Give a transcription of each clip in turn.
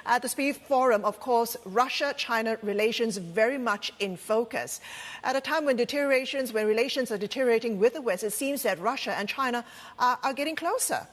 At the Speed Forum, of course, Russia-China relations very much in focus. At a time when relations are deteriorating with the West, it seems that Russia and China are getting closer.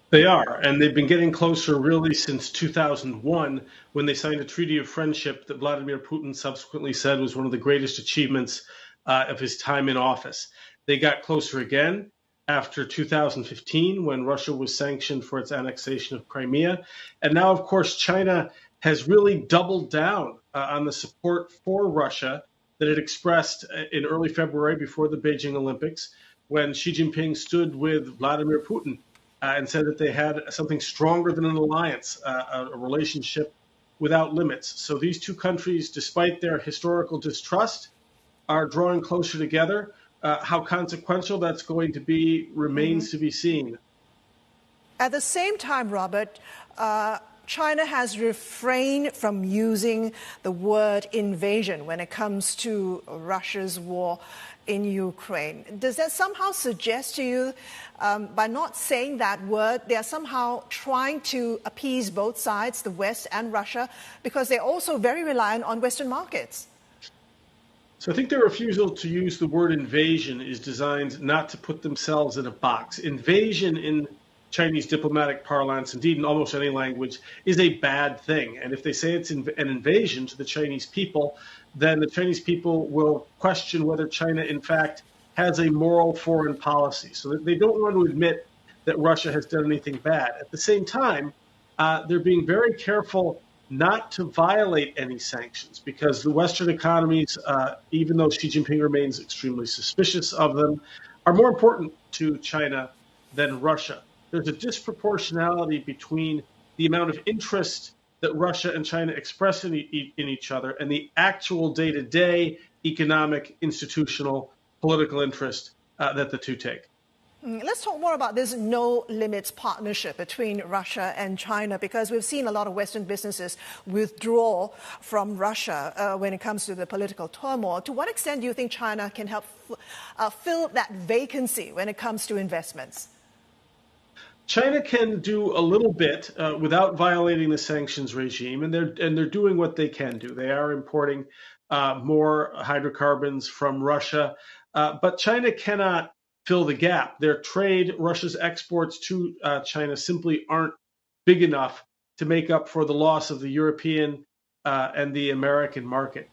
They are, and they've been getting closer really since 2001, when they signed a treaty of friendship that Vladimir Putin subsequently said was one of the greatest achievements of his time in office. They got closer again after 2015, when Russia was sanctioned for its annexation of Crimea. And now, of course, China has really doubled down on the support for Russia that it expressed in early February before the Beijing Olympics, when Xi Jinping stood with Vladimir Putin and said that they had something stronger than an alliance, a relationship without limits. So these two countries, despite their historical distrust, are drawing closer together. How consequential that's going to be remains to be seen. At the same time, Robert, China has refrained from using the word invasion when it comes to Russia's war in Ukraine. Does that somehow suggest to you, by not saying that word, they are somehow trying to appease both sides, the West and Russia, because they're also very reliant on Western markets? So I think their refusal to use the word invasion is designed not to put themselves in a box. Invasion in Chinese diplomatic parlance, indeed in almost any language, is a bad thing. And if they say it's an invasion to the Chinese people, then the Chinese people will question whether China, in fact, has a moral foreign policy. So they don't want to admit that Russia has done anything bad. At the same time, they're being very careful not to violate any sanctions, because the Western economies, even though Xi Jinping remains extremely suspicious of them, are more important to China than Russia. There's a disproportionality between the amount of interest that Russia and China express in each other and the actual day-to-day economic, institutional, political interest that the two take. Let's talk more about this no-limits partnership between Russia and China, because we've seen a lot of Western businesses withdraw from Russia when it comes to the political turmoil. To what extent do you think China can help fill that vacancy when it comes to investments? China can do a little bit without violating the sanctions regime, and they're doing what they can do. They are importing more hydrocarbons from Russia, but China cannot fill the gap. Their trade, Russia's exports to China, simply aren't big enough to make up for the loss of the European and the American market.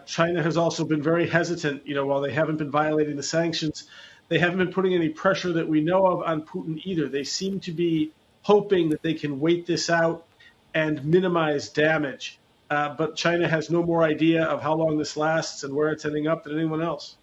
China has also been very hesitant. While they haven't been violating the sanctions, they haven't been putting any pressure that we know of on Putin either. They seem to be hoping that they can wait this out and minimize damage. But China has no more idea of how long this lasts and where it's ending up than anyone else.